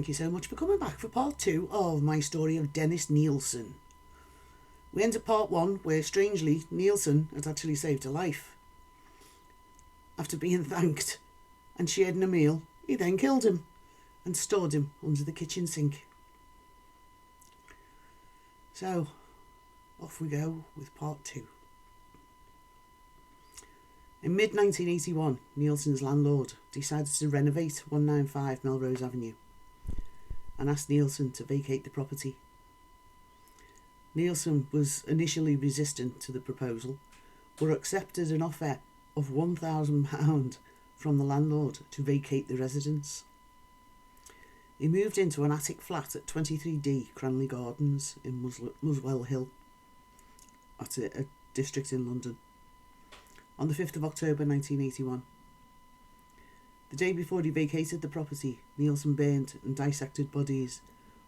thank you so much for coming back for part 2 of my story of Dennis Nilsen. We ended part 1 where, strangely, Nilsen had actually saved her life. After being thanked and sharing a meal, he then killed him and stored him under the kitchen sink. So, off we go with part 2. In mid-1981, Nilsen's landlord decided to renovate 195 Melrose Avenue and asked Nilsen to vacate the property. Nilsen was initially resistant to the proposal, but accepted an offer of £1,000 from the landlord to vacate the residence. He moved into an attic flat at 23D Cranley Gardens in Muswell Hill, at a district in London, on the 5th of October 1981. The day before he vacated the property, Nilsen burned and dissected bodies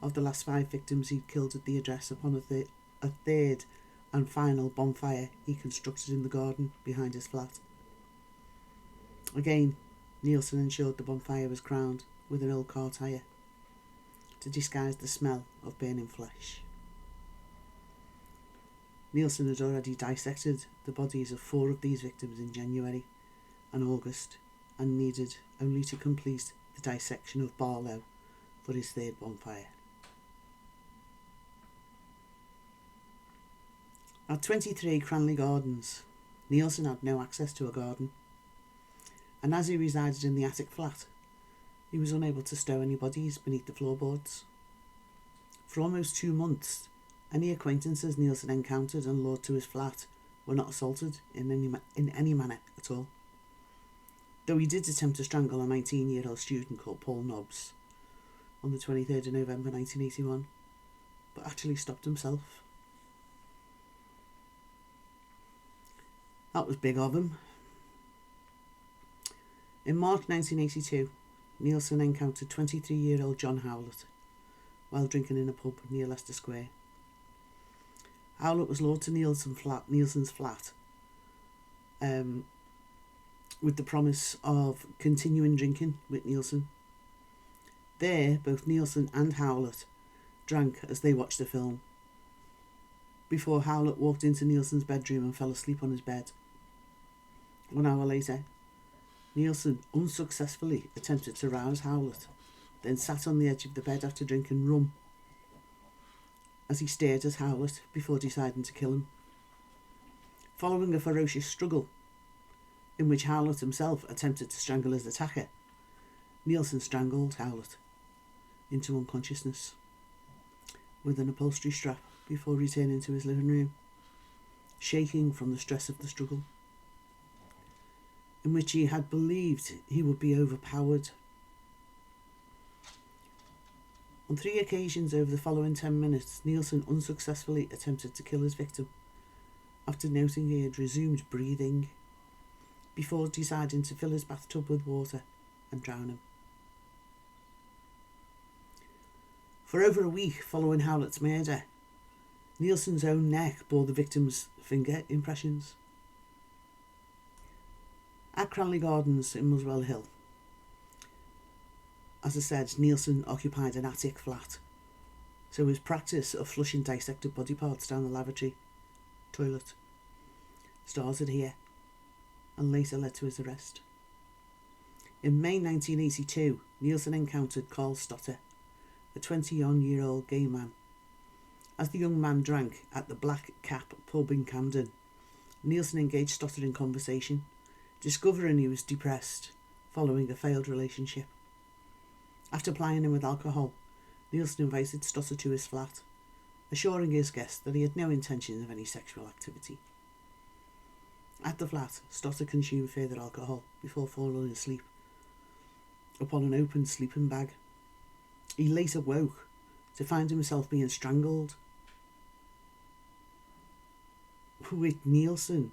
of the last 5 victims he'd killed at the address upon a third and final bonfire he constructed in the garden behind his flat. Again, Nilsen ensured the bonfire was crowned with an old car tyre to disguise the smell of burning flesh. Nilsen had already dissected the bodies of 4 of these victims in January and August, and needed only to complete the dissection of Barlow for his 3rd bonfire. At 23 Cranley Gardens, Nilsen had no access to a garden, and as he resided in the attic flat, he was unable to stow any bodies beneath the floorboards. For almost 2 months, any acquaintances Nilsen encountered and lured to his flat were not assaulted in any manner at all, though he did attempt to strangle a 19-year-old student called Paul Nobbs on the 23rd of November 1981, but actually stopped himself. That was big of him. In March 1982, Nilsen encountered 23-year-old John Howlett while drinking in a pub near Leicester Square. Howlett was lured to Nilsen's flat with the promise of continuing drinking with Nilsen. There, both Nilsen and Howlett drank as they watched the film, before Howlett walked into Nilsen's bedroom and fell asleep on his bed. 1 hour later, Nilsen unsuccessfully attempted to rouse Howlett, then sat on the edge of the bed after drinking rum as he stared at Howlett before deciding to kill him. Following a ferocious struggle, in which Howlett himself attempted to strangle his attacker, Nilsen strangled Howlett into unconsciousness with an upholstery strap before returning to his living room, shaking from the stress of the struggle, in which he had believed he would be overpowered. On 3 occasions over the following 10 minutes, Nilsen unsuccessfully attempted to kill his victim after noting he had resumed breathing, before deciding to fill his bathtub with water and drown him. For over a week following Howlett's murder, Nilsen's own neck bore the victim's finger impressions. At Cranley Gardens in Muswell Hill, as I said, Nilsen occupied an attic flat, so his practice of flushing dissected body parts down the lavatory toilet started here and later led to his arrest. In May 1982, Nilsen encountered Carl Stotter, a 21-year-old gay man. As the young man drank at the Black Cap pub in Camden, Nilsen engaged Stotter in conversation, discovering he was depressed following a failed relationship. After plying him with alcohol, Nilsen invited Stotter to his flat, assuring his guest that he had no intention of any sexual activity. At the flat, Stotter consumed further alcohol before falling asleep upon an open sleeping bag. He later woke to find himself being strangled, with Nilsen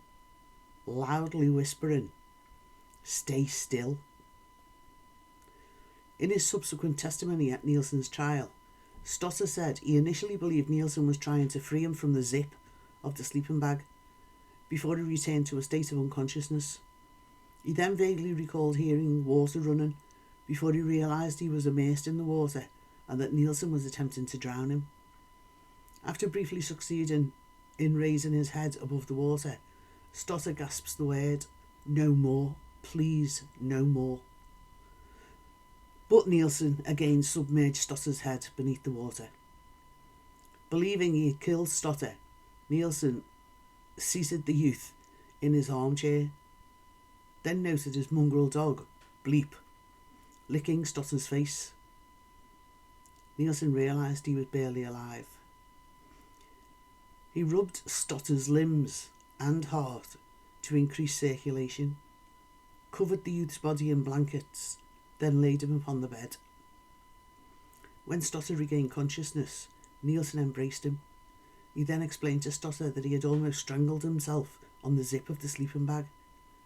loudly whispering, "Stay still." In his subsequent testimony at Nilsen's trial, Stotter said he initially believed Nilsen was trying to free him from the zip of the sleeping bag before he returned to a state of unconsciousness. He then vaguely recalled hearing water running before he realised he was immersed in the water and that Nilsen was attempting to drown him. After briefly succeeding in raising his head above the water, Stotter gasps the word, "No more, please, no more." But Nilsen again submerged Stotter's head beneath the water. Believing he had killed Stotter, Nilsen seated the youth in his armchair, then noted his mongrel dog, Bleep, licking Stotter's face. Nilsen realised he was barely alive. He rubbed Stotter's limbs and heart to increase circulation, covered the youth's body in blankets, then laid him upon the bed. When Stotter regained consciousness, Nilsen embraced him. He then explained to Stotter that he had almost strangled himself on the zip of the sleeping bag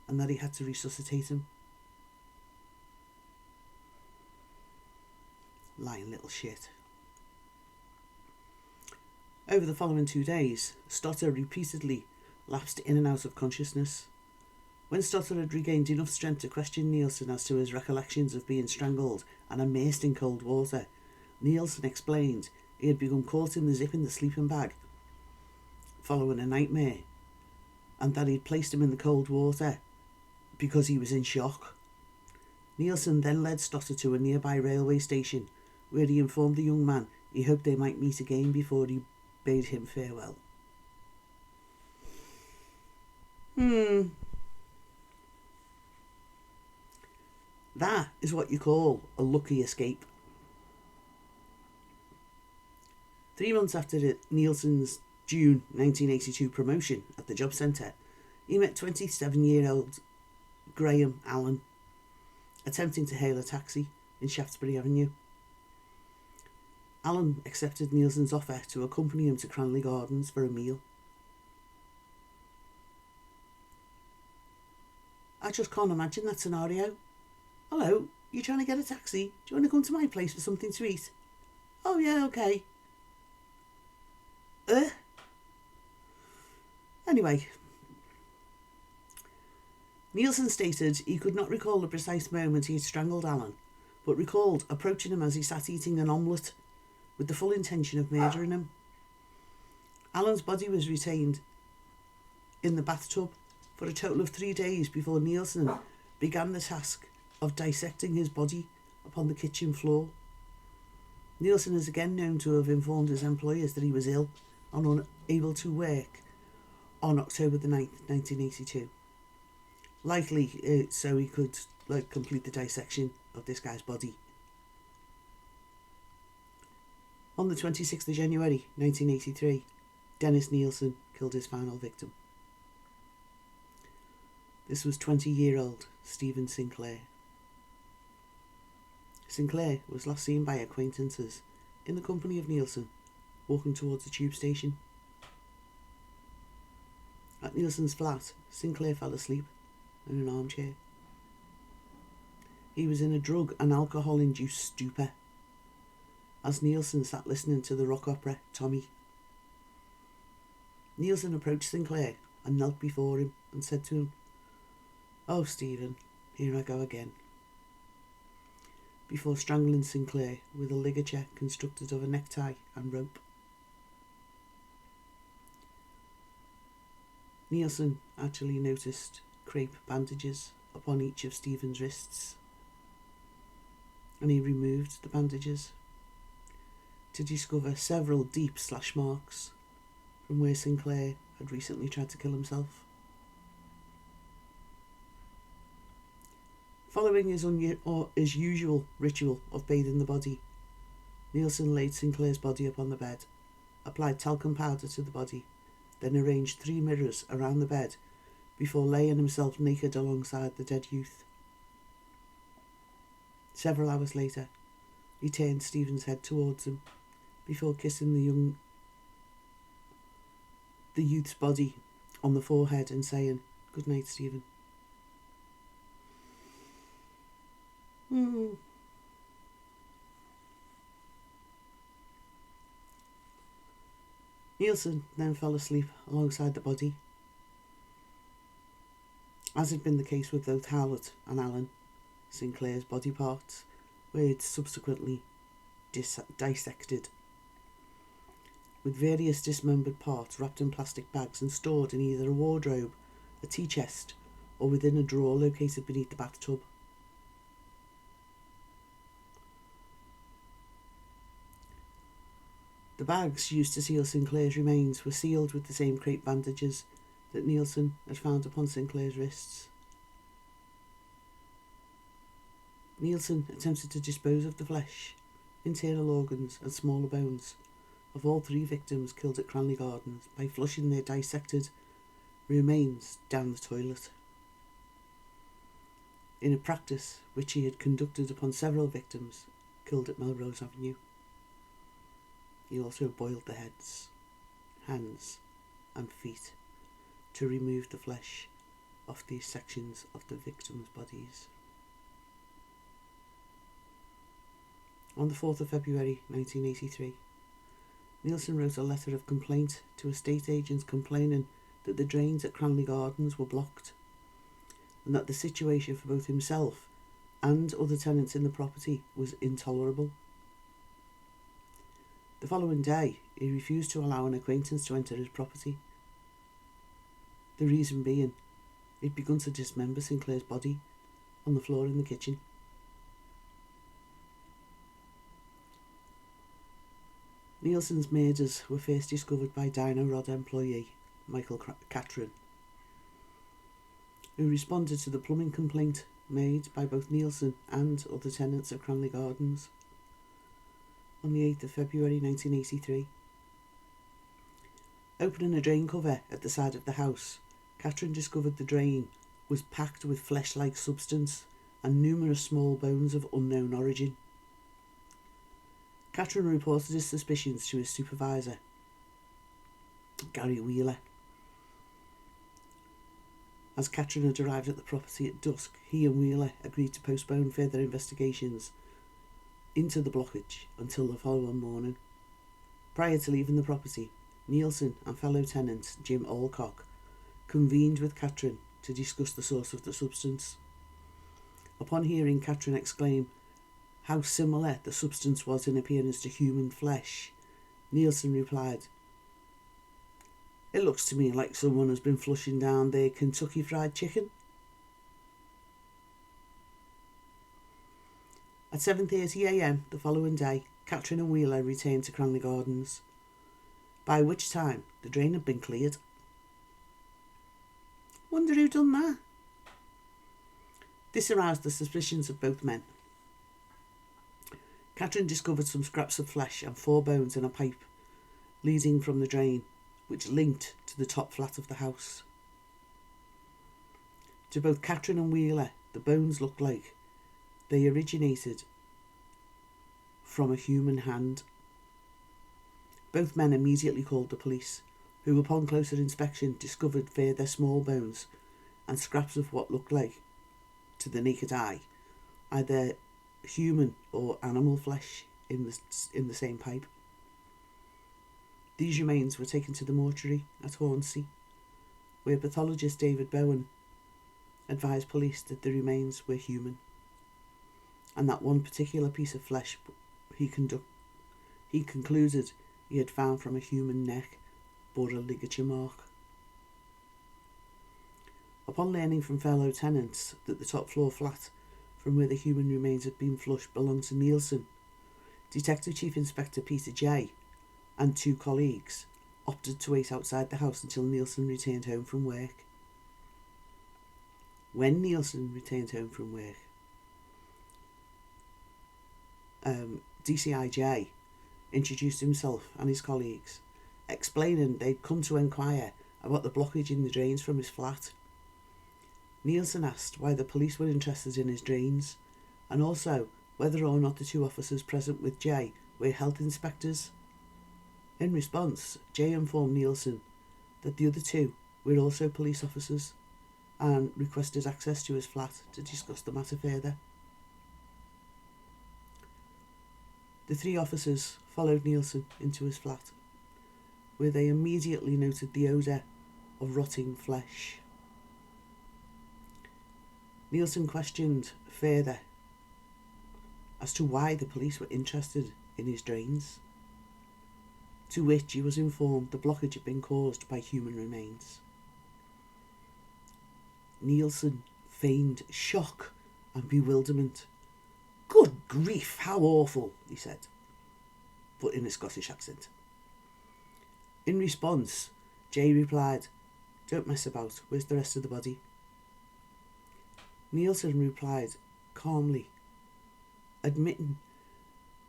and that he had to resuscitate him. Lying little shit. Over the following 2 days, Stotter repeatedly lapsed in and out of consciousness. When Stotter had regained enough strength to question Nilsen as to his recollections of being strangled and immersed in cold water, Nilsen explained he had become caught in the zip in the sleeping bag following a nightmare, and that he'd placed him in the cold water because he was in shock. Nilsen then led Stotter to a nearby railway station, where he informed the young man he hoped they might meet again before he bade him farewell. That is what you call a lucky escape. 3 months after Nilsen's June 1982 promotion at the job centre, he met 27-year-old Graham Allen attempting to hail a taxi in Shaftesbury Avenue. Allen accepted Nilsen's offer to accompany him to Cranley Gardens for a meal. I just can't imagine that scenario. "Hello, you trying to get a taxi? Do you want to come to my place for something to eat?" "Oh yeah, okay." Anyway, Nilsen stated he could not recall the precise moment he had strangled Allen, but recalled approaching him as he sat eating an omelette with the full intention of murdering him. Allen's body was retained in the bathtub for a total of 3 days before Nilsen began the task of dissecting his body upon the kitchen floor. Nilsen is again known to have informed his employers that he was ill and unable to work on October the 9th, 1982. Likely so he could complete the dissection of this guy's body. On the 26th of January 1983, Dennis Nilsen killed his final victim. This was 20-year-old Stephen Sinclair. Sinclair was last seen by acquaintances in the company of Nilsen, walking towards the tube station. At Nilsen's flat, Sinclair fell asleep in an armchair. He was in a drug and alcohol-induced stupor as Nilsen sat listening to the rock opera Tommy. Nilsen approached Sinclair and knelt before him and said to him, "Oh, Stephen, here I go again," before strangling Sinclair with a ligature constructed of a necktie and rope. Nilsen actually noticed crepe bandages upon each of Stephen's wrists, and he removed the bandages to discover several deep slash marks from where Sinclair had recently tried to kill himself. Following his usual ritual of bathing the body, Nilsen laid Sinclair's body upon the bed, applied talcum powder to the body, then arranged 3 mirrors around the bed before laying himself naked alongside the dead youth. Several hours later, he turned Stephen's head towards him before kissing the youth's body on the forehead and saying, "Good night, Stephen." Nilsen then fell asleep alongside the body. As had been the case with both Howlett and Allen, Sinclair's body parts were subsequently dissected, with various dismembered parts wrapped in plastic bags and stored in either a wardrobe, a tea chest, or within a drawer located beneath the bathtub. The bags used to seal Sinclair's remains were sealed with the same crepe bandages that Nilsen had found upon Sinclair's wrists. Nilsen attempted to dispose of the flesh, internal organs and smaller bones of all 3 victims killed at Cranley Gardens by flushing their dissected remains down the toilet. In a practice which he had conducted upon several victims killed at Melrose Avenue. He also boiled the heads, hands and feet to remove the flesh off these sections of the victims' bodies. On the 4th of February 1983, Nilsen wrote a letter of complaint to estate agents complaining that the drains at Cranley Gardens were blocked and that the situation for both himself and other tenants in the property was intolerable. The following day, he refused to allow an acquaintance to enter his property. The reason being, he'd begun to dismember Sinclair's body on the floor in the kitchen. Nilsen's murders were first discovered by Dino Rod employee Michael Catron, who responded to the plumbing complaint made by both Nilsen and other tenants of Cranley Gardens on the 8th of February 1983. Opening a drain cover at the side of the house, Catron discovered the drain was packed with flesh-like substance and numerous small bones of unknown origin. Catron reported his suspicions to his supervisor, Gary Wheeler. As Catron had arrived at the property at dusk, he and Wheeler agreed to postpone further investigations into the blockage until the following morning. Prior to leaving the property, Nilsen and fellow tenant Jim Alcock convened with Catron to discuss the source of the substance. Upon hearing Catron exclaim how similar the substance was in appearance to human flesh, Nilsen replied, "It looks to me like someone has been flushing down their Kentucky Fried Chicken." At 7:30 a.m. the following day, Catron and Wheeler returned to Cranley Gardens, by which time the drain had been cleared. Wonder who done that? This aroused the suspicions of both men. Catron discovered some scraps of flesh and 4 bones in a pipe leading from the drain, which linked to the top flat of the house. To both Catron and Wheeler, the bones looked like they originated from a human hand. Both men immediately called the police, who upon closer inspection discovered further small bones and scraps of what looked like, to the naked eye, either human or animal flesh in the same pipe. These remains were taken to the mortuary at Hornsey, where pathologist David Bowen advised police that the remains were human, and that one particular piece of flesh he concluded he had found from a human neck bore a ligature mark. Upon learning from fellow tenants that the top floor flat from where the human remains had been flushed belonged to Nilsen, Detective Chief Inspector Peter J. and 2 colleagues opted to wait outside the house until Nilsen returned home from work. When Nilsen returned home from work, DCIJ introduced himself and his colleagues, explaining they'd come to inquire about the blockage in the drains from his flat. Nilsen asked why the police were interested in his drains, and also whether or not the 2 officers present with Jay were health inspectors. In response, Jay informed Nilsen that the other 2 were also police officers and requested access to his flat to discuss the matter further. The 3 officers followed Nilsen into his flat, where they immediately noted the odour of rotting flesh. Nilsen questioned further as to why the police were interested in his drains, to which he was informed the blockage had been caused by human remains. Nilsen feigned shock and bewilderment. "Good grief, how awful," he said, but in a Scottish accent. In response, Jay replied, "Don't mess about, where's the rest of the body?" Nilsen replied calmly, admitting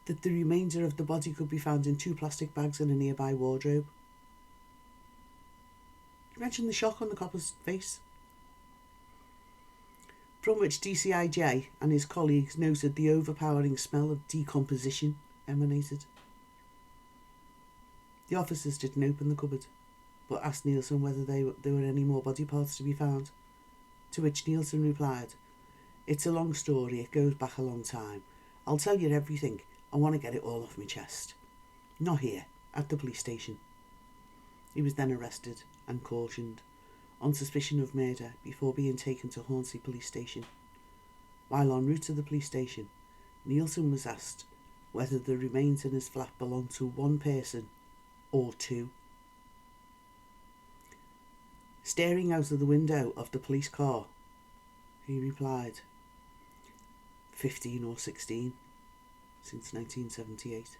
that the remainder of the body could be found in 2 plastic bags in a nearby wardrobe. Imagine the shock on the copper's face. From which DCIJ and his colleagues noted the overpowering smell of decomposition emanated. The officers didn't open the cupboard, but asked Nilsen whether there were any more body parts to be found, to which Nilsen replied, "It's a long story, it goes back a long time. I'll tell you everything, I want to get it all off my chest. Not here, at the police station." He was then arrested and cautioned on suspicion of murder before being taken to Hornsey police station. While en route to the police station, Nilsen was asked whether the remains in his flat belonged to one person or 2. Staring out of the window of the police car, he replied, 15 or 16, since 1978.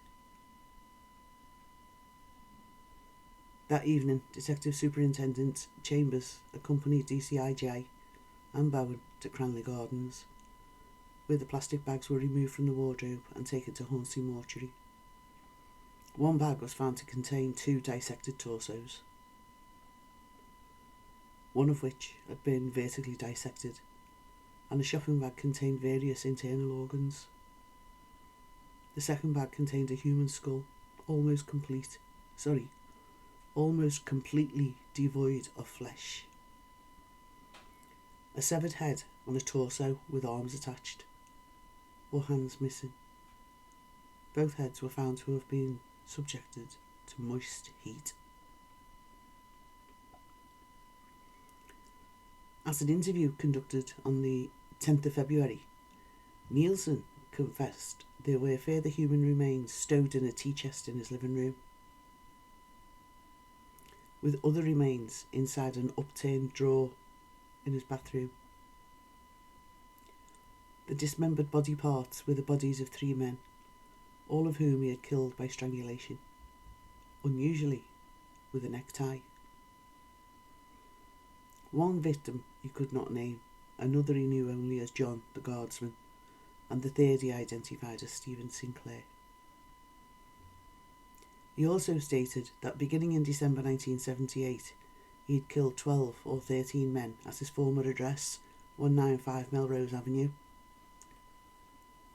That evening, Detective Superintendent Chambers accompanied DCIJ and Bowen to Cranley Gardens, where the plastic bags were removed from the wardrobe and taken to Hornsey mortuary. One bag was found to contain 2 dissected torsos, one of which had been vertically dissected, and a shopping bag contained various internal organs. The second bag contained a human skull, almost completely devoid of flesh. A severed head on a torso with arms attached, or hands missing. Both heads were found to have been subjected to moist heat. At an interview conducted on the 10th of February, Nilsen confessed there were further human remains stowed in a tea chest in his living room, with other remains inside an upturned drawer in his bathroom. The dismembered body parts were the bodies of 3 men, all of whom he had killed by strangulation, unusually with a necktie. One victim he could not name, another he knew only as John, the guardsman, and the third he identified as Stephen Sinclair. He also stated that beginning in December 1978, he had killed 12 or 13 men at his former address, 195 Melrose Avenue.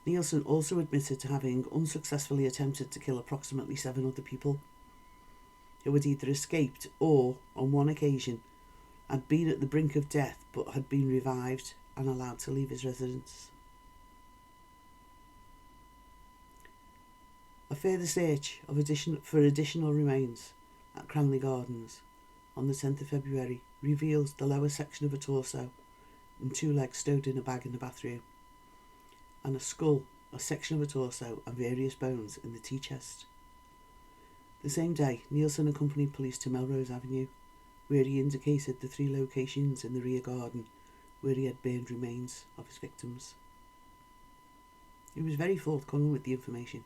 Nilsen also admitted to having unsuccessfully attempted to kill approximately 7 other people, who had either escaped or, on one occasion, had been at the brink of death but had been revived and allowed to leave his residence. A further search for additional remains at Cranley Gardens on the 10th of February revealed the lower section of a torso and 2 legs stowed in a bag in the bathroom, and a skull, a section of a torso and various bones in the tea chest. The same day, Nilsen accompanied police to Melrose Avenue, where he indicated the 3 locations in the rear garden where he had burned remains of his victims. He was very forthcoming with the information.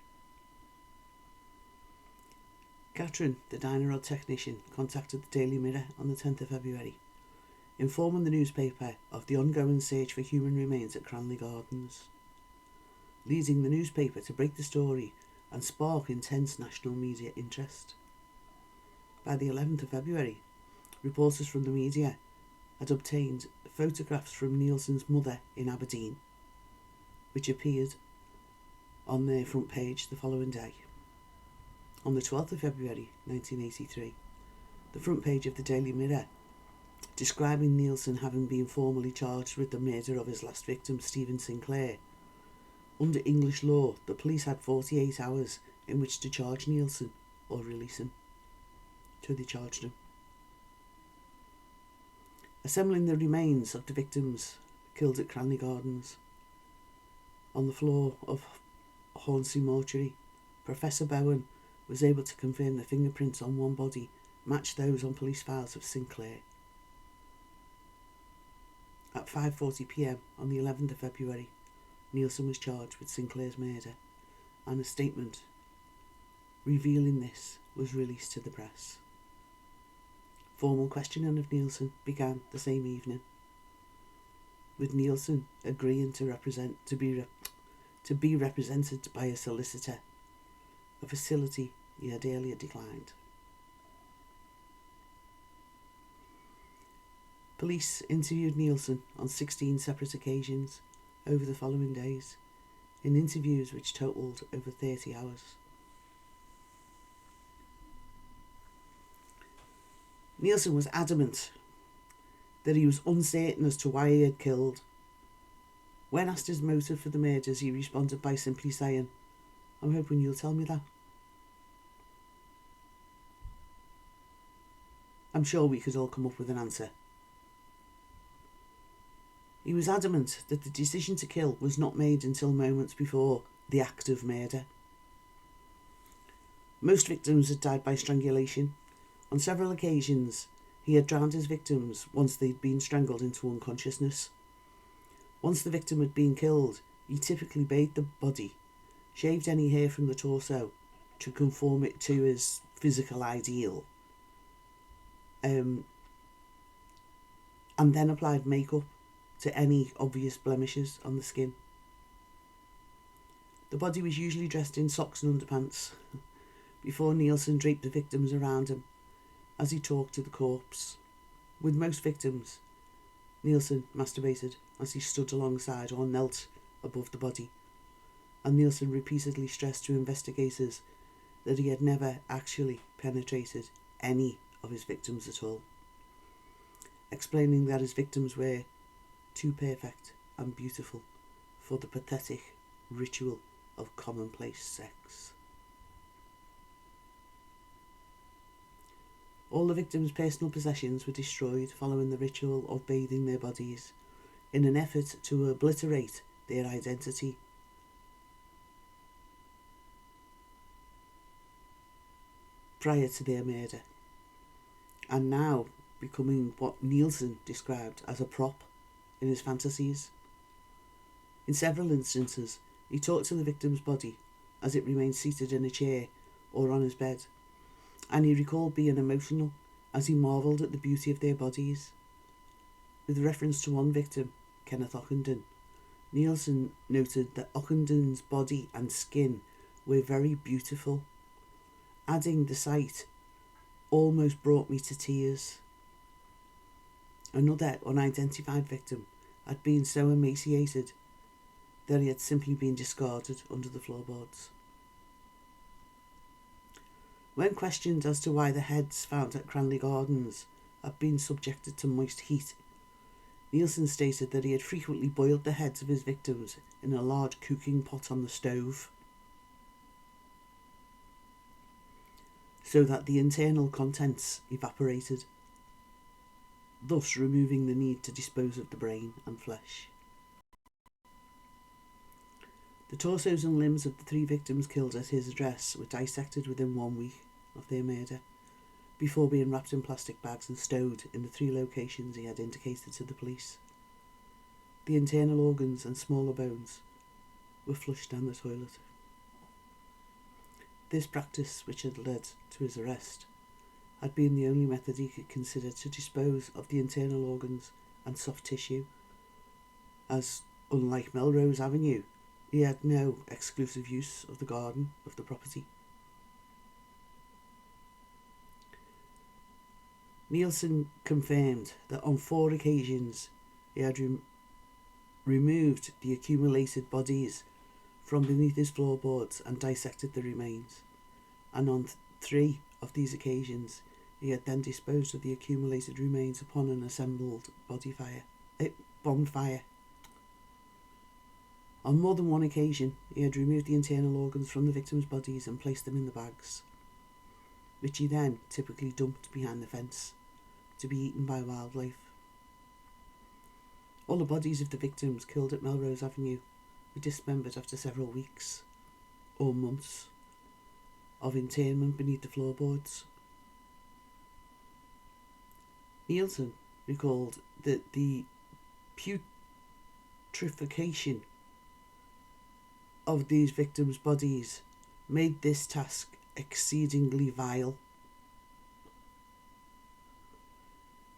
Catherine, the diner-rod technician, contacted the Daily Mirror on the 10th of February, informing the newspaper of the ongoing search for human remains at Cranley Gardens, leading the newspaper to break the story and spark intense national media interest. By the 11th of February, reporters from the media had obtained photographs from Nilsen's mother in Aberdeen, which appeared on their front page the following day. On the 12th of February 1983, the front page of the Daily Mirror, describing Nilsen having been formally charged with the murder of his last victim, Stephen Sinclair. Under English law, the police had 48 hours in which to charge Nilsen or release him. So they charged him. Assembling the remains of the victims killed at Cranley Gardens on the floor of Hornsey mortuary Professor Bowen was able to confirm the fingerprints on one body matched those on police files of Sinclair. At 5:40 p.m. on the 11th of February, Nilsen was charged with Sinclair's murder, and a statement revealing this was released to the press. Formal questioning of Nilsen began the same evening, with Nilsen agreeing to be represented by a solicitor, a facility he had earlier declined. Police interviewed Nilsen on 16 separate occasions over the following days, in interviews which totalled over 30 hours. Nilsen was adamant that he was uncertain as to why he had killed. When asked his motive for the murders, he responded by simply saying, "I'm hoping you'll tell me that. I'm sure we could all come up with an answer." He was adamant that the decision to kill was not made until moments before the act of murder. Most victims had died by strangulation. On several occasions, he had drowned his victims once they'd been strangled into unconsciousness. Once the victim had been killed, he typically bathed the body, shaved any hair from the torso to conform it to his physical ideal, and then applied makeup to any obvious blemishes on the skin. The body was usually dressed in socks and underpants before Nilsen draped the victims around him as he talked to the corpse. With most victims, Nilsen masturbated as he stood alongside or knelt above the body, and Nilsen repeatedly stressed to investigators that he had never actually penetrated any of his victims at all, explaining that his victims were too perfect and beautiful for the pathetic ritual of commonplace sex. All the victims' personal possessions were destroyed following the ritual of bathing their bodies in an effort to obliterate their identity. Prior to their murder, and now becoming what Nilsen described as a prop in his fantasies. In several instances, he talked to the victim's body as it remained seated in a chair or on his bed, and he recalled being emotional as he marvelled at the beauty of their bodies. With reference to one victim, Kenneth Ockenden, Nilsen noted that Ockenden's body and skin were very beautiful, adding the sight almost brought me to tears. Another unidentified victim had been so emaciated that he had simply been discarded under the floorboards. When questioned as to why the heads found at Cranley Gardens had been subjected to moist heat, Nilsen stated that he had frequently boiled the heads of his victims in a large cooking pot on the stove, so that the internal contents evaporated, thus removing the need to dispose of the brain and flesh. The torsos and limbs of the 3 victims killed at his address were dissected within 1 week of their murder, before being wrapped in plastic bags and stowed in the 3 locations he had indicated to the police. The internal organs and smaller bones were flushed down the toilet. This practice, which had led to his arrest, had been the only method he could consider to dispose of the internal organs and soft tissue, as, unlike Melrose Avenue, he had no exclusive use of the garden of the property. Nilsen confirmed that on 4 occasions he had removed the accumulated bodies from beneath his floorboards and dissected the remains, and on 3 of these occasions he had then disposed of the accumulated remains upon an assembled bonfire. On more than 1 occasion he had removed the internal organs from the victims' bodies and placed them in the bags, which he then typically dumped behind the fence to be eaten by wildlife. All the bodies of the victims killed at Melrose Avenue were dismembered after several weeks or months of internment beneath the floorboards. Nilsen recalled that the putrefaction of these victims' bodies made this task exceedingly vile.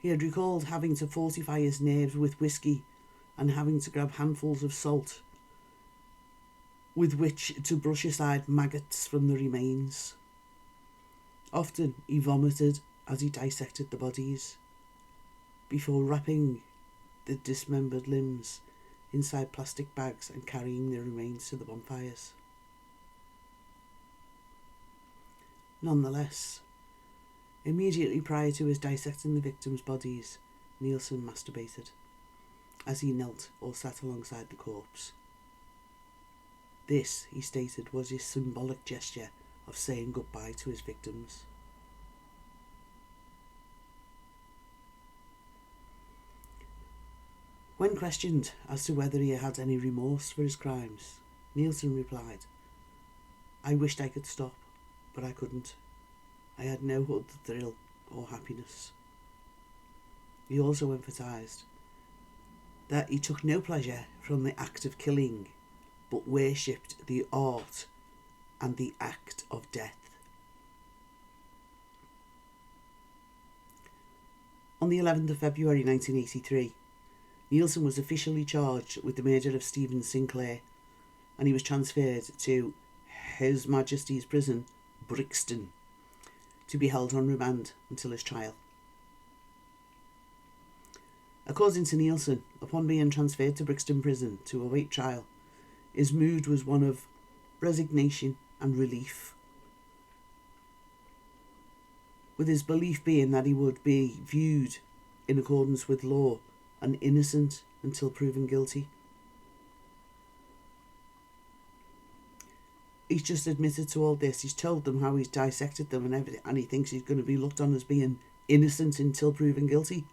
He had recalled having to fortify his nerves with whiskey and having to grab handfuls of salt with which to brush aside maggots from the remains. Often he vomited as he dissected the bodies, before wrapping the dismembered limbs inside plastic bags and carrying the remains to the bonfires. Nonetheless, immediately prior to his dissecting the victims' bodies, Nilsen masturbated as he knelt or sat alongside the corpse. This, he stated, was his symbolic gesture of saying goodbye to his victims. When questioned as to whether he had any remorse for his crimes, Nilsen replied, "I wished I could stop, but I couldn't. I had no other thrill or happiness." He also emphasised that he took no pleasure from the act of killing, but worshipped the art and the act of death. On the 11th of February 1983, Nilsen was officially charged with the murder of Stephen Sinclair, and he was transferred to His Majesty's Prison, Brixton, to be held on remand until his trial. According to Nilsen, upon being transferred to Brixton Prison to await trial, his mood was one of resignation and relief, with his belief being that he would be viewed in accordance with law and innocent until proven guilty. He's just admitted to all this. He's told them how he's dissected them and everything, and he thinks he's going to be looked on as being innocent until proven guilty.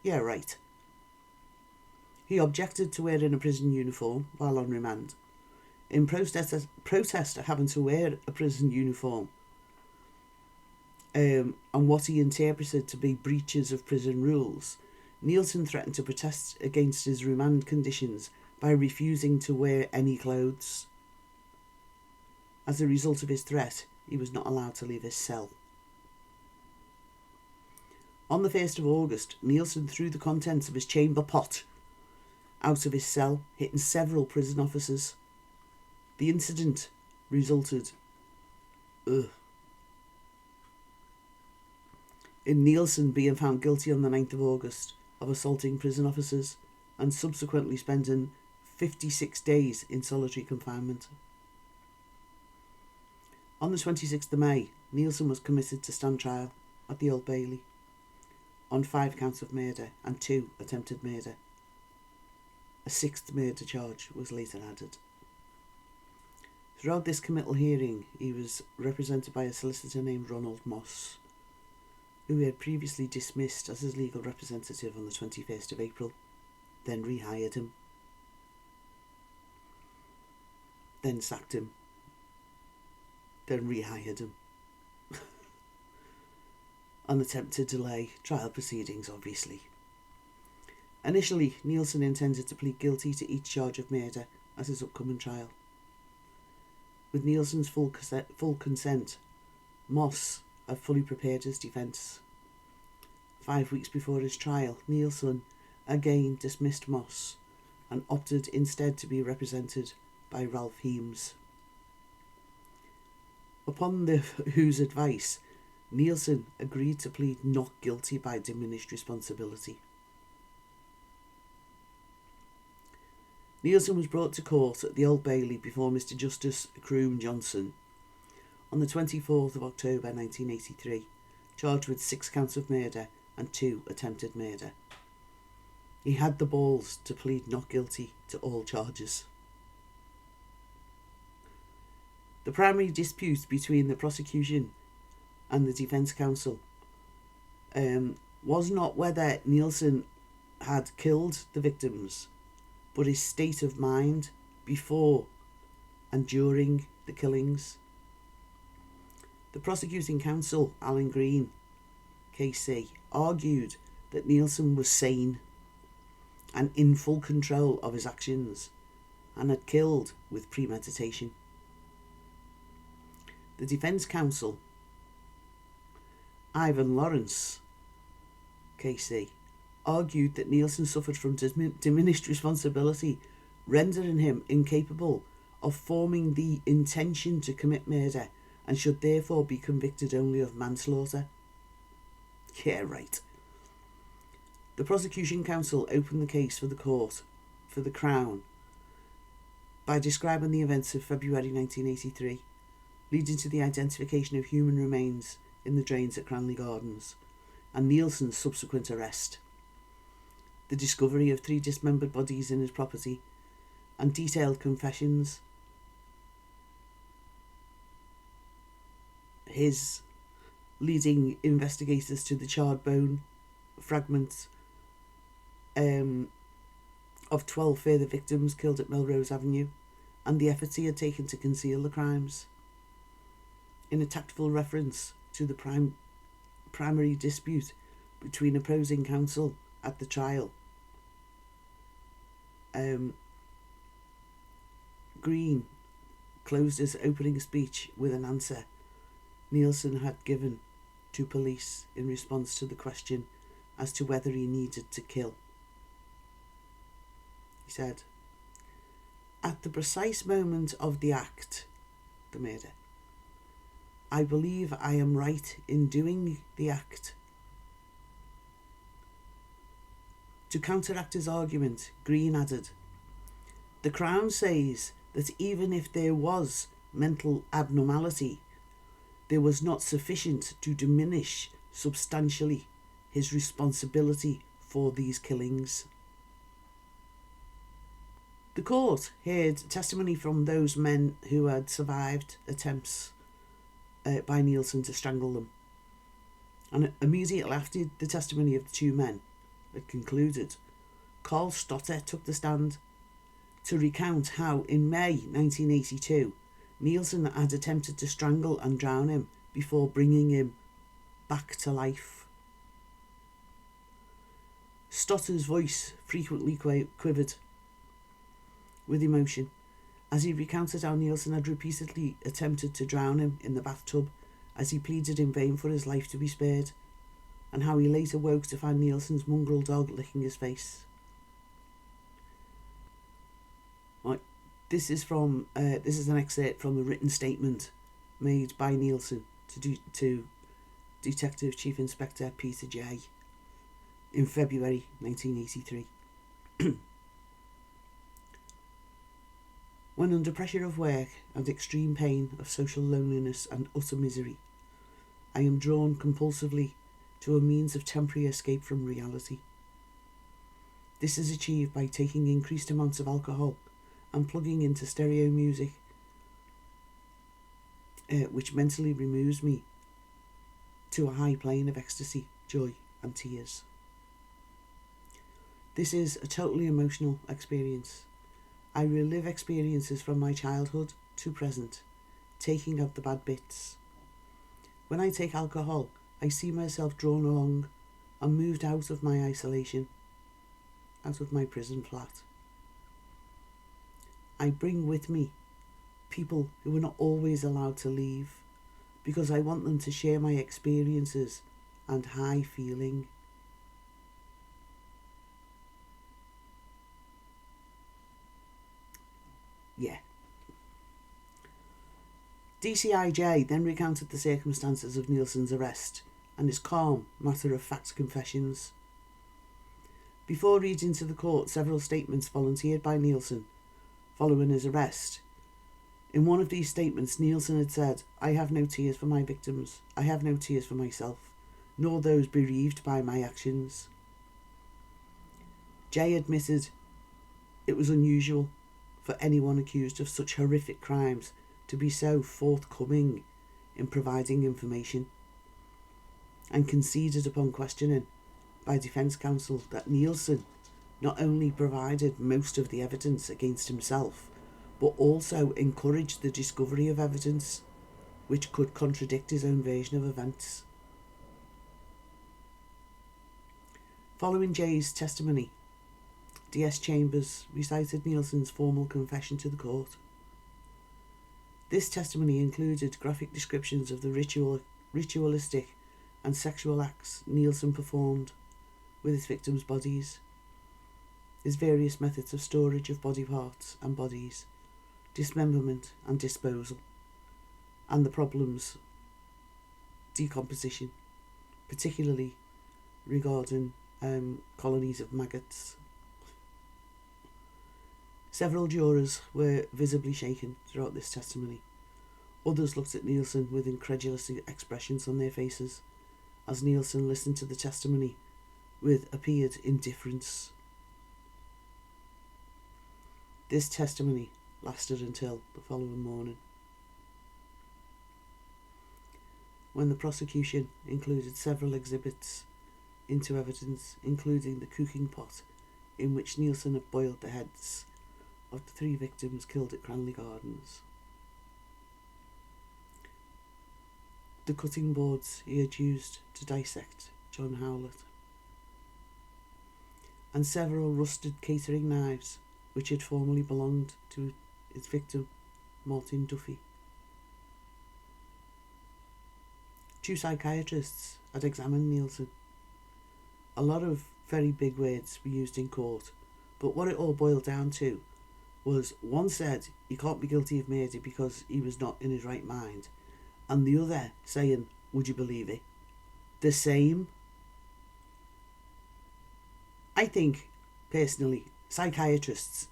Yeah, right. He objected to wearing a prison uniform while on remand. In protest at having to wear a prison uniform, and what he interpreted to be breaches of prison rules, Nilsen threatened to protest against his remand conditions by refusing to wear any clothes. As a result of his threat, he was not allowed to leave his cell. On the 1st of August, Nilsen threw the contents of his chamber pot out of his cell, hitting several prison officers. The incident resulted in Nilsen being found guilty on the 9th of August of assaulting prison officers and subsequently spending 56 days in solitary confinement. On the 26th of May, Nilsen was committed to stand trial at the Old Bailey on 5 counts of murder and 2 attempted murder. A 6th murder charge was later added. Throughout this committal hearing, he was represented by a solicitor named Ronald Moss, who he had previously dismissed as his legal representative on the 21st of April, then rehired him, then sacked him, then rehired him. An attempt to delay trial proceedings, obviously. Initially, Nilsen intended to plead guilty to each charge of murder at his upcoming trial. With Nilsen's full consent, Moss had fully prepared his defence. 5 weeks before his trial, Nilsen again dismissed Moss and opted instead to be represented by Ralph Heames. Upon whose advice, Nilsen agreed to plead not guilty by diminished responsibility. Nilsen was brought to court at the Old Bailey before Mr Justice Croom Johnson on the 24th of October 1983, charged with 6 counts of murder and 2 attempted murder. He had the balls to plead not guilty to all charges. The primary dispute between the prosecution and the defence counsel was not whether Nilsen had killed the victims, but his state of mind before and during the killings. The prosecuting counsel, Alan Green, KC, argued that Nilsen was sane and in full control of his actions and had killed with premeditation. The defence counsel, Ivan Lawrence, KC, argued that Nilsen suffered from diminished responsibility, rendering him incapable of forming the intention to commit murder and should therefore be convicted only of manslaughter. Yeah, right. The prosecution counsel opened the case for the court, for the Crown, by describing the events of February 1983, leading to the identification of human remains in the drains at Cranley Gardens, and Nilsen's subsequent arrest, the discovery of 3 dismembered bodies in his property, and detailed confessions. His leading investigators to the charred bone fragments of 12 further victims killed at Melrose Avenue, and the efforts he had taken to conceal the crimes. In a tactful reference to the primary dispute between opposing counsel at the trial, Green closed his opening speech with an answer Nilsen had given to police in response to the question as to whether he needed to kill. He said, "At the precise moment of the act, the murder, I believe I am right in doing the act." To counteract his argument, Green added, "The Crown says that even if there was mental abnormality, there was not sufficient to diminish substantially his responsibility for these killings." The court heard testimony from those men who had survived attempts by Nilsen to strangle them. And immediately after the testimony of the 2 men had concluded, Carl Stotter took the stand to recount how in May 1982 Nilsen had attempted to strangle and drown him before bringing him back to life. Stotter's voice frequently quivered with emotion as he recounted how Nilsen had repeatedly attempted to drown him in the bathtub as he pleaded in vain for his life to be spared, and how he later woke to find Nilsen's mongrel dog licking his face. This is an excerpt from a written statement made by Nilsen to Detective Chief Inspector Peter J. in February 1983. When under pressure of work and extreme pain of social loneliness and utter misery, I am drawn compulsively to a means of temporary escape from reality. This is achieved by taking increased amounts of alcohol and plugging into stereo music, which mentally removes me to a high plane of ecstasy, joy and tears. This is a totally emotional experience. I relive experiences from my childhood to present, taking out the bad bits. When I take alcohol, I see myself drawn along and moved out of my isolation, out of my prison flat. I bring with me people who are not always allowed to leave because I want them to share my experiences and high feeling. Yeah. DCIJ then recounted the circumstances of Nilsen's arrest and his calm, matter-of-fact confessions. Before reading to the court several statements volunteered by Nilsen following his arrest, in one of these statements Nilsen had said, "I have no tears for my victims. I have no tears for myself, nor those bereaved by my actions." Jay admitted it was unusual for anyone accused of such horrific crimes to be so forthcoming in providing information, and conceded upon questioning by defence counsel that Nilsen not only provided most of the evidence against himself, but also encouraged the discovery of evidence which could contradict his own version of events. Following Jay's testimony, D.S. Chambers recited Nilsen's formal confession to the court. This testimony included graphic descriptions of the ritualistic and sexual acts Nilsen performed with his victims' bodies, his various methods of storage of body parts and bodies, dismemberment and disposal, and the problems decomposition, particularly regarding colonies of maggots. Several jurors were visibly shaken throughout this testimony. Others looked at Nilsen with incredulous expressions on their faces as Nilsen listened to the testimony with appeared indifference. This testimony lasted until the following morning, when the prosecution included several exhibits into evidence, including the cooking pot in which Nilsen had boiled the heads of the 3 victims killed at Cranley Gardens, the cutting boards he had used to dissect John Howlett, and several rusted catering knives which had formerly belonged to his victim, Martin Duffy. 2 psychiatrists had examined Nilsen. A lot of very big words were used in court, but what it all boiled down to was one said he can't be guilty of murder because he was not in his right mind, and the other saying, would you believe it, the same. I think, personally, psychiatrists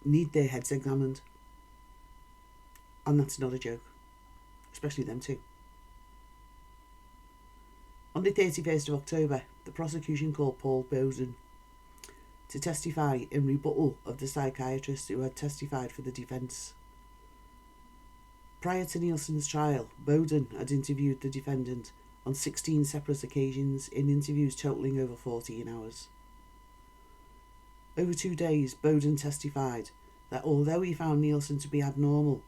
need their heads examined, and that's not a joke, especially them too. On the 31st of October, the prosecution called Paul Bowden to testify in rebuttal of the psychiatrist who had testified for the defence. Prior to Nilsen's trial, Bowden had interviewed the defendant on 16 separate occasions in interviews totalling over 14 hours. Over 2 days, Bowden testified that although he found Nilsen to be abnormal,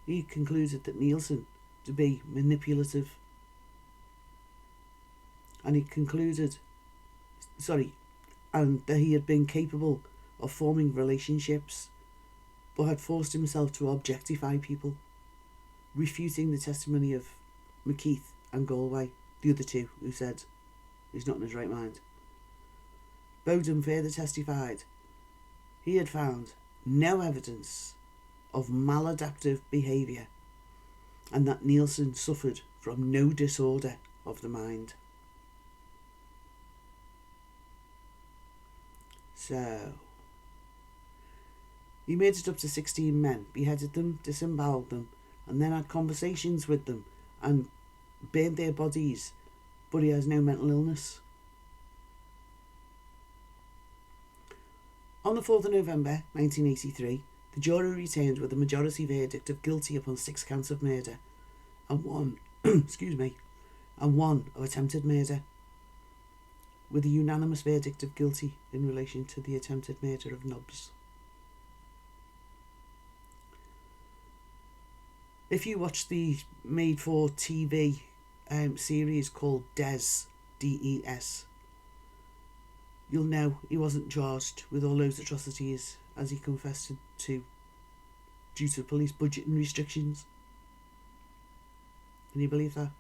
he concluded that Nilsen to be manipulative. And that he had been capable of forming relationships, but had forced himself to objectify people, refuting the testimony of McKeith and Galway, the other 2 who said he's not in his right mind. Bowden further testified he had found no evidence of maladaptive behaviour and that Nilsen suffered from no disorder of the mind. So, he murdered up to 16 men, beheaded them, disemboweled them, and then had conversations with them and burned their bodies, but he has no mental illness. On the 4th of November 1983, the jury returned with a majority verdict of guilty upon 6 counts of murder and 1 and 1 of attempted murder, with a unanimous verdict of guilty in relation to the attempted murder of Nobbs. If you watch the made-for-TV series called Des, D-E-S, you'll know he wasn't charged with all those atrocities as he confessed to due to police budgeting restrictions. Can you believe that?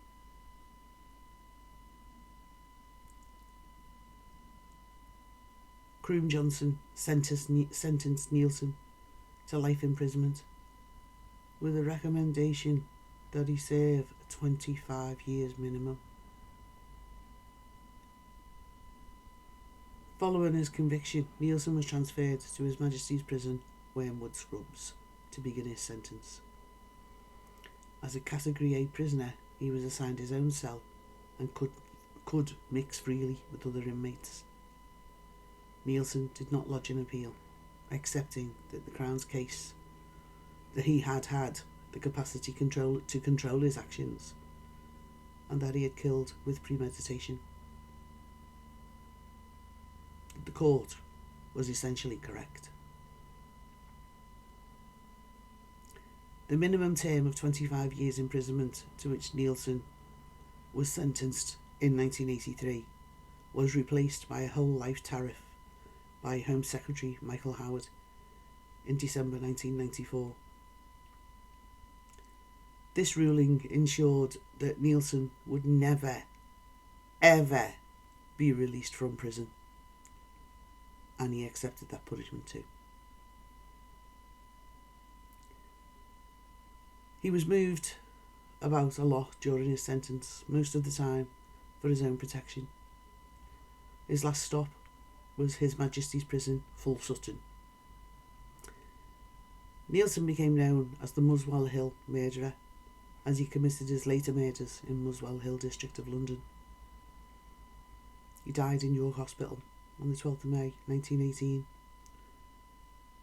Croom Johnson sentenced Nilsen to life imprisonment with a recommendation that he serve 25 years minimum. Following his conviction, Nilsen was transferred to His Majesty's Prison, Wormwood Scrubs, to begin his sentence. As a Category A prisoner, he was assigned his own cell and could mix freely with other inmates. Nilsen did not lodge an appeal, accepting that the Crown's case that he had the capacity to control his actions and that he had killed with premeditation. The court was essentially correct. The minimum term of 25 years imprisonment to which Nilsen was sentenced in 1983 was replaced by a whole life tariff by Home Secretary Michael Howard in December 1994. This ruling ensured that Nilsen would never, ever be released from prison, and he accepted that punishment too. He was moved about a lot during his sentence, most of the time for his own protection. His last stop was His Majesty's Prison, Full Sutton. Nilsen became known as the Muswell Hill murderer, as he committed his later murders in Muswell Hill district of London. He died in York Hospital on the 12th of May 1918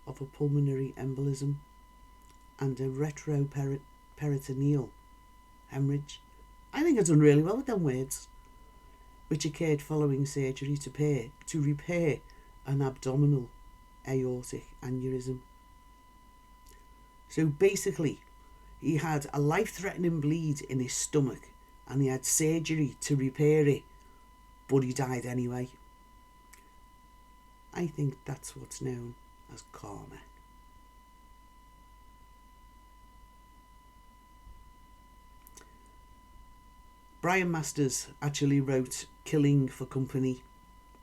of a pulmonary embolism and a retroperitoneal hemorrhage. I think I've done really well with them words. Which occurred following surgery to repair an abdominal aortic aneurysm. So basically, he had a life-threatening bleed in his stomach and he had surgery to repair it, but he died anyway. I think that's what's known as karma. Brian Masters actually wrote Killing for Company,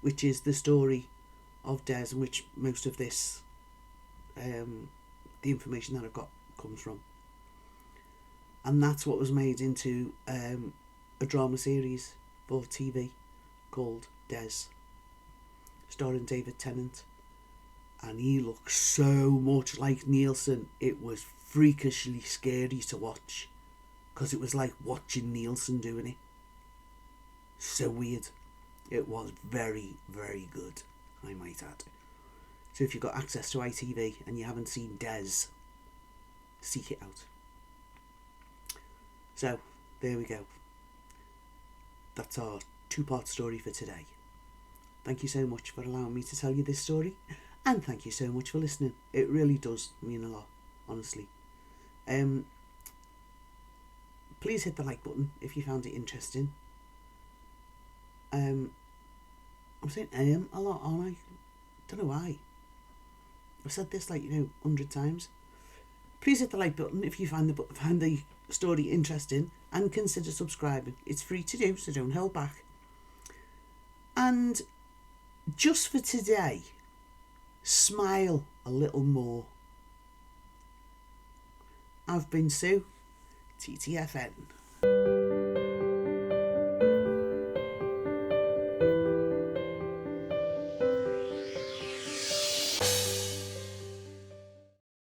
which is the story of Des, in which most of this, the information that I've got comes from. And that's what was made into a drama series for TV called Des, starring David Tennant. And he looks so much like Nilsen, it was freakishly scary to watch, because it was like watching Nilsen doing it. So weird. It was very, very good, I might add. So if you've got access to ITV and you haven't seen Des, seek it out. So, there we go. That's our two-part story for today. Thank you so much for allowing me to tell you this story, and thank you so much for listening. It really does mean a lot, honestly. Please hit the like button if you found it interesting. I'm saying a lot, aren't I? Don't know why. I've said this 100 times. Please hit the like button if you find the story interesting, and consider subscribing. It's free to do, so don't hold back. And just for today, smile a little more. I've been Sue, TTFN.